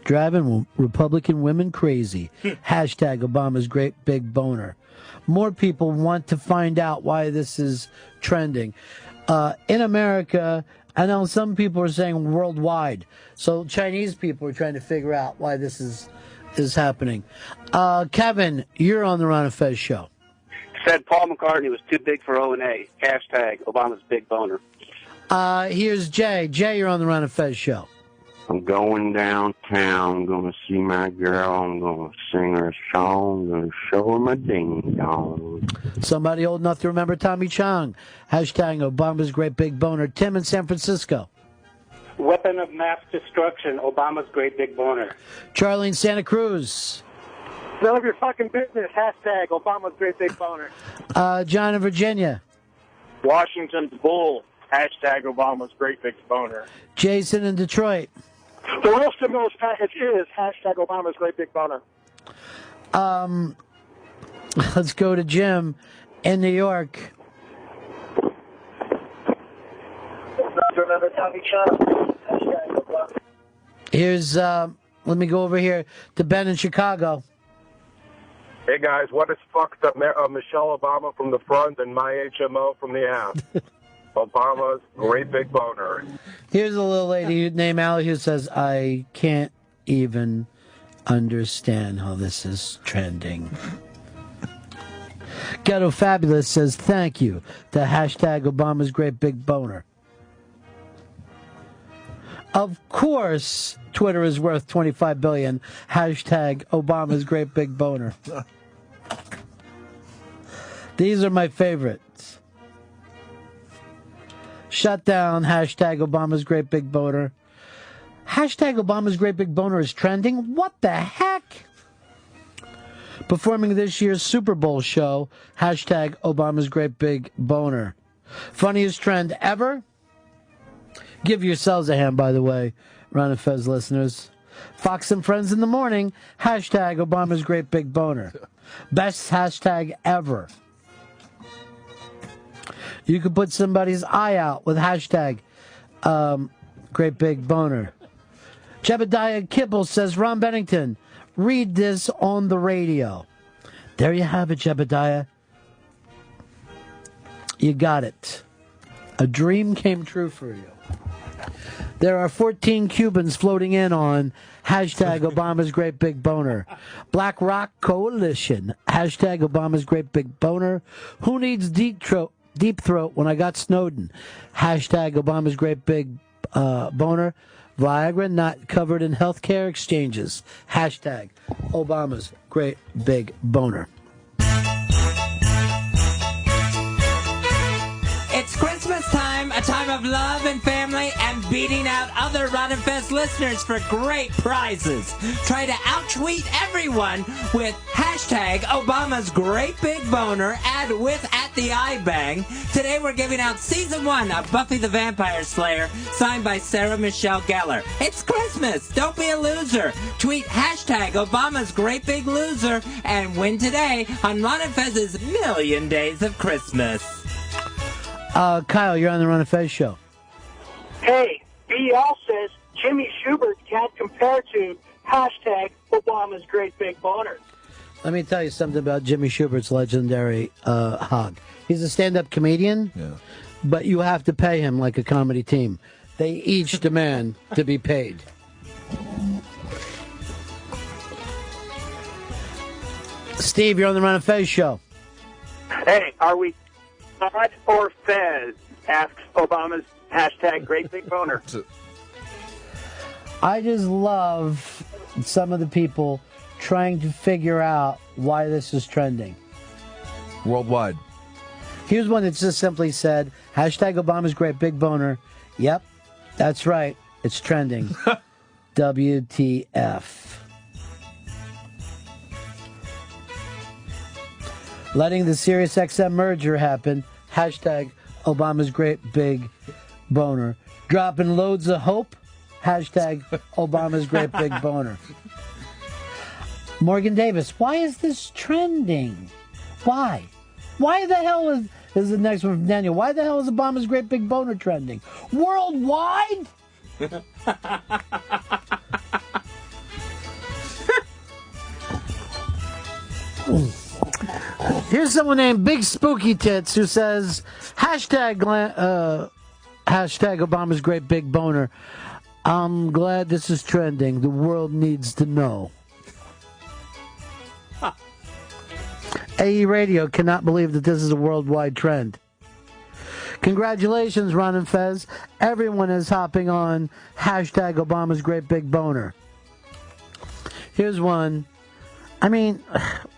Driving Republican women crazy. Hashtag Obama's great big boner. More people want to find out why this is trending. In America, I know some people are saying worldwide. So Chinese people are trying to figure out why this is happening. Kevin, you're on the Ron and Fez show. Said Paul McCartney was too big for O&A. Hashtag Obama's big boner. Here's Jay. Jay, you're on the Ron and Fez show. I'm going downtown, gonna see my girl, I'm gonna sing her a song, gonna show her my ding-dong. Somebody old enough to remember Tommy Chong. Hashtag Obama's great big boner. Tim in San Francisco. Weapon of mass destruction, Obama's great big boner. Charlie in Santa Cruz. None of your fucking business. Hashtag Obama's great big boner. John in Virginia. Washington's bull. Hashtag Obama's great big boner. Jason in Detroit. The real stimulus package is hashtag Obama's great big boner. Let's go to Jim in New York. Remember Tommy Chong? Hashtag Obama. Here's, let me go over here to Ben in Chicago. Hey guys, what is fucked up Michelle Obama from the front and my HMO from the ass? Obama's great big boner. Here's a little lady named Allie who says, I can't even understand how this is trending. Ghetto Fabulous says, thank you to hashtag Obama's great big boner. Of course, Twitter is worth $25 billion. Hashtag Obama's great big boner. These are my favorites. Shut down. Hashtag Obama's great big boner. Hashtag Obama's great big boner is trending. What the heck? Performing this year's Super Bowl show. Hashtag Obama's great big boner. Funniest trend ever? Give yourselves a hand, by the way, Ron and Fez listeners. Fox and Friends in the morning. Hashtag Obama's great big boner. Best hashtag ever. You could put somebody's eye out with hashtag great big boner. Jebediah Kibble says, Ron Bennington, read this on the radio. There you have it, Jebediah. You got it. A dream came true for you. There are 14 Cubans floating in on hashtag Obama's great big boner. Black Rock Coalition. Hashtag Obama's great big boner. Who needs deep throat when I got Snowden? Hashtag Obama's great big boner. Viagra not covered in healthcare exchanges. Hashtag Obama's great big boner. It's Christmas time, a time of love and family, and beating out other Ron and Fez listeners for great prizes. Try to out-tweet everyone with hashtag Obama's great big boner and with at the iBang. Today we're giving out Season 1 of Buffy the Vampire Slayer, signed by Sarah Michelle Gellar. It's Christmas. Don't be a loser. Tweet hashtag Obama's great big loser and win today on Ron and Fez's Million Days of Christmas. Kyle, you're on the Ron and Fez show. Hey, BL says Jimmy Schubert can't compare to hashtag Obama's great big boner. Let me tell you something about Jimmy Schubert's legendary hog. He's a stand-up comedian, but you have to pay him like a comedy team. They each demand to be paid. Steve, you're on the Ron and Fez show. Hey, are we Todd or Fez? Asks Obama's hashtag great big boner. I just love some of the people trying to figure out why this is trending. Worldwide. Here's one that just simply said, hashtag Obama's great big boner. Yep, that's right. It's trending. WTF. Letting the SiriusXM merger happen. Hashtag Obama's great big boner. Dropping loads of hope. Hashtag Obama's great big boner. Morgan Davis, why is this trending? Why? Why the hell is the next one from Daniel? Why the hell is Obama's great big boner trending? Worldwide? Here's someone named Big Spooky Tits who says, hashtag Obama's great big boner. I'm glad this is trending. The world needs to know. AE Radio cannot believe that this is a worldwide trend. Congratulations, Ron and Fez. Everyone is hopping on hashtag Obama's Great Big Boner. Here's one. I mean,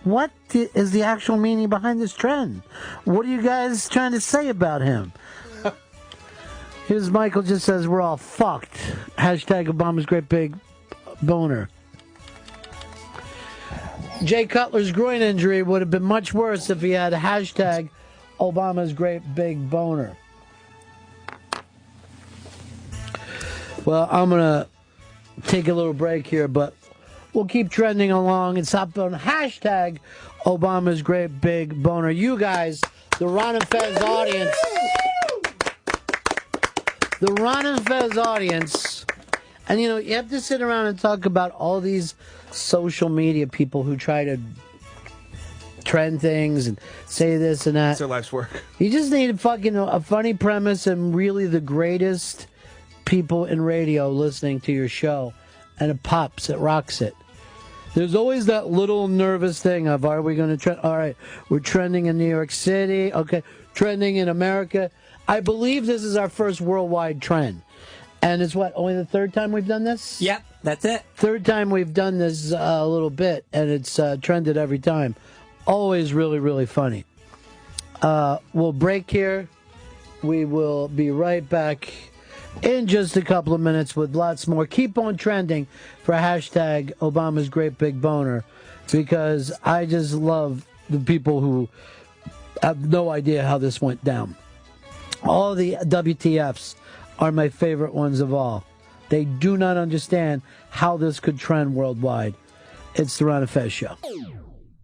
what is the actual meaning behind this trend? What are you guys trying to say about him? Here's Michael just says, we're all fucked. Hashtag Obama's Great Big Boner. Jay Cutler's groin injury would have been much worse if he had a hashtag Obama's Great Big Boner. Well, I'm going to take a little break here, but we'll keep trending along. It's up on hashtag Obama's Great Big Boner. You guys, the Ron and Fez audience. The Ron and Fez audience. And, you know, you have to sit around and talk about all these social media people who try to trend things and say this and that. It's their life's work. You just need a funny premise and really the greatest people in radio listening to your show. And it pops, it rocks it. There's always that little nervous thing of, are we going to trend? All right, we're trending in New York City. Okay, trending in America. I believe this is our first worldwide trend. And it's only the third time we've done this? Yep, that's it. Third time we've done this a little bit, and it's trended every time. Always really, really funny. We'll break here. We will be right back in just a couple of minutes with lots more. Keep on trending for hashtag Obama's Great Big Boner, because I just love the people who have no idea how this went down. All the WTFs are my favorite ones of all. They do not understand how this could trend worldwide. It's the Ron and Fez Show.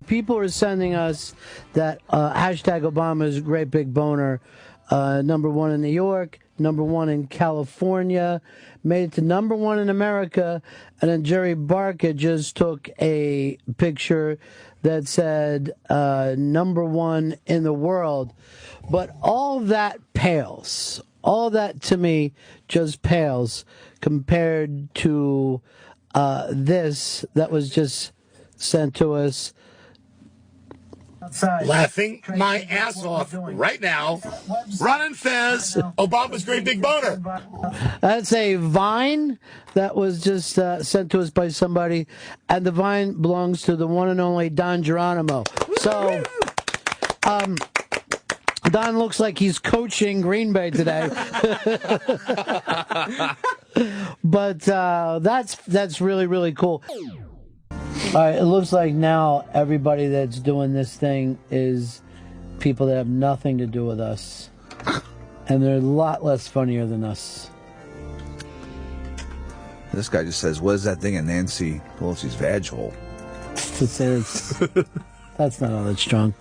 People are sending us that hashtag Obama's Great Big Boner, number one in New York, number one in California, made it to number one in America, and then Jerry Barca just took a picture that said number one in the world. But all that pales. All that to me just pales compared to this that was just sent to us. Laughing my ass off right now. Ron and Fez, Obama's Great Big Boner. That's a Vine that was just sent to us by somebody, and the Vine belongs to the one and only Don Geronimo. So, Don looks like he's coaching Green Bay today. But that's really, really cool. All right, it looks like now everybody that's doing this thing is people that have nothing to do with us. And they're a lot less funnier than us. This guy just says, what is that thing in Nancy Pelosi's vag hole? That's not all that strong.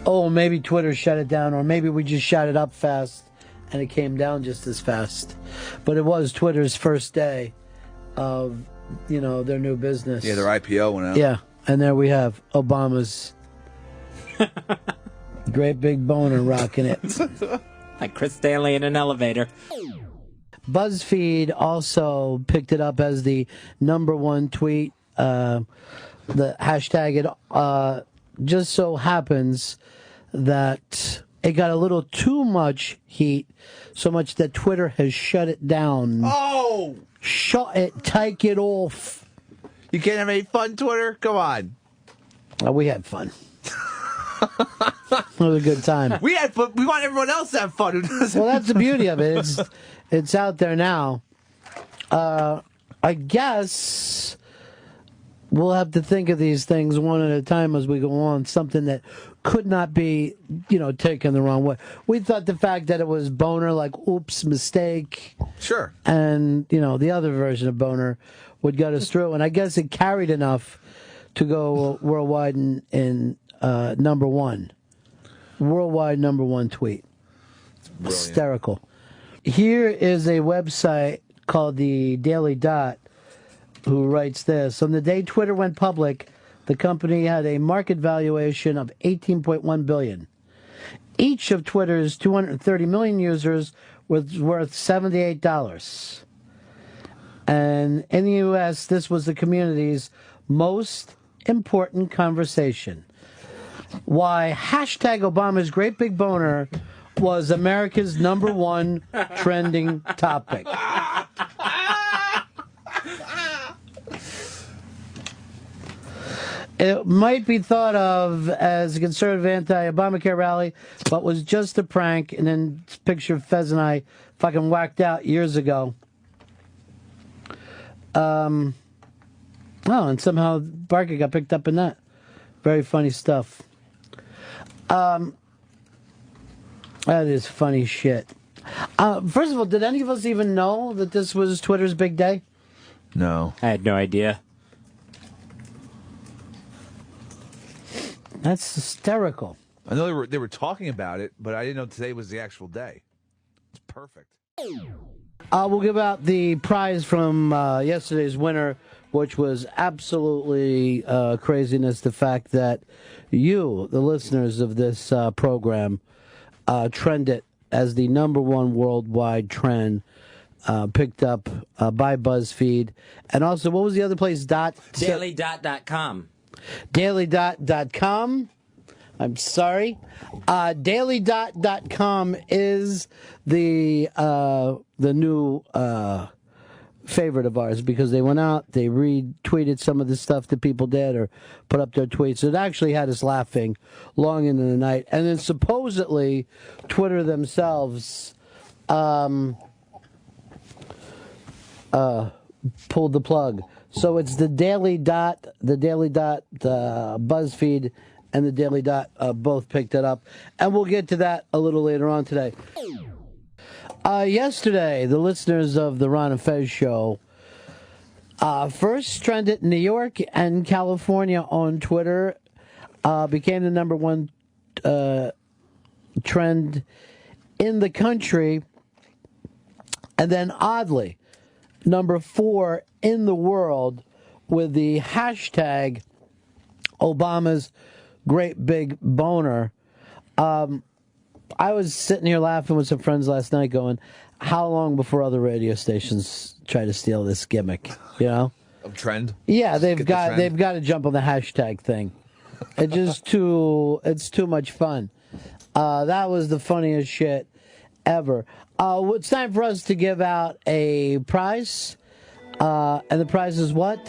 Oh, maybe Twitter shut it down, or maybe we just shut it up fast and it came down just as fast. But it was Twitter's first day of, their new business. Yeah, their IPO went out. Yeah, and there we have Obama's Great Big Boner rocking it. Like Chris Stanley in an elevator. BuzzFeed also picked it up as the number one tweet. The hashtag, it just so happens that it got a little too much heat, so much that Twitter has shut it down. Oh! Shut it, take it off. You can't have any fun, Twitter? Come on. We had fun. It was a good time. We had fun. We want everyone else to have fun. Who doesn't? Well, that's the beauty of it. It's out there now. I guess we'll have to think of these things one at a time as we go on. Something that could not be, taken the wrong way. We thought the fact that it was boner, like, oops, mistake. Sure. And, the other version of boner would get us through. And I guess it carried enough to go worldwide in number one. Worldwide number one tweet. Hysterical. Here is a website called the Daily Dot who writes this. On the day Twitter went public, the company had a market valuation of $18.1 billion. Each of Twitter's 230 million users was worth $78. And in the U.S., this was the community's most important conversation. Why hashtag Obama's Great Big Boner was America's #1 trending topic. It might be thought of as a conservative anti-Obamacare rally, but was just a prank. And then picture Fez and I fucking whacked out years ago. Oh, and somehow Barker got picked up in that. Very funny stuff. That is funny shit. First of all, did any of us even know that this was Twitter's big day? No. I had no idea. That's hysterical. I know they were talking about it, but I didn't know today was the actual day. It's perfect. We'll give out the prize from yesterday's winner, which was absolutely craziness. The fact that you, the listeners of this program, trend it as the #1 worldwide trend, picked up by BuzzFeed. And also, what was the other place? Dailydot.com. Dailydot.com. I'm sorry. Dailydot.com is the new favorite of ours because they went out, they retweeted some of the stuff that people did or put up their tweets. It actually had us laughing long into the night. And then supposedly Twitter themselves pulled the plug. So it's the Daily Dot, BuzzFeed, and the Daily Dot both picked it up. And we'll get to that a little later on today. Yesterday, the listeners of the Ron and Fez show first trended New York and California on Twitter, became the #1 trend in the country, and then oddly, #4 in the world with the hashtag Obama's great big boner. I was sitting here laughing with some friends last night going, how long before other radio stations try to steal this gimmick, you know? Of trend? Yeah, they've got to jump on the hashtag thing. It's too much fun. That was the funniest shit ever. It's time for us to give out a prize. And the prize is what?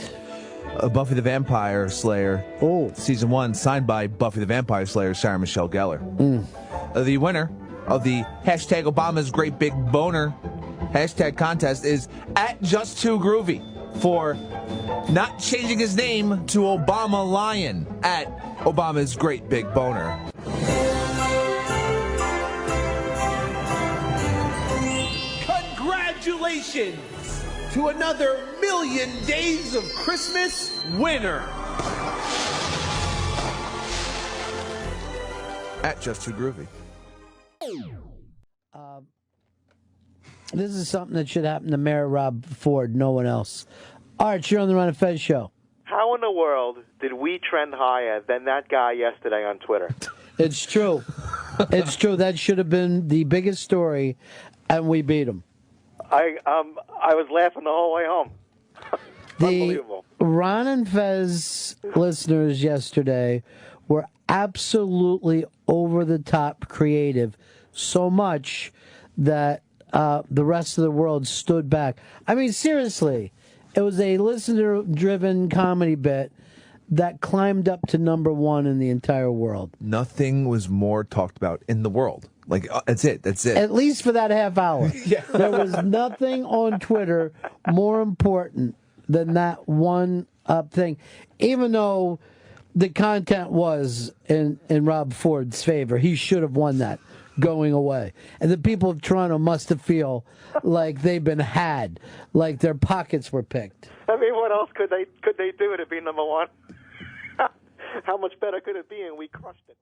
Buffy the Vampire Slayer. Oh. Season 1, signed by Buffy the Vampire Slayer, Sarah Michelle Gellar. The winner of the hashtag Obama's Great Big Boner hashtag contest is @Just2Groovy for not changing his name to Obama Lion @Obama's Great Big Boner. Congratulations to another Million Days of Christmas winner. @Just2Groovy. This is something that should happen to Mayor Rob Ford, no one else. Arch, you're on the Ron and Fez show. How in the world did we trend higher than that guy yesterday on Twitter? It's true. It's true. That should have been the biggest story, and we beat him. I was laughing the whole way home. Unbelievable. The Ron and Fez listeners yesterday were absolutely over-the-top creative, so much that the rest of the world stood back. I mean, seriously, it was a listener-driven comedy bit that climbed up to #1 in the entire world. Nothing was more talked about in the world. Like, that's it. At least for that half hour. Yeah. There was nothing on Twitter more important than that one thing. Even though the content was in Rob Ford's favor, he should have won that going away. And the people of Toronto must have feel like they've been had, like their pockets were picked. I mean, what else could they do to be #1? How much better could it be? And we crushed it.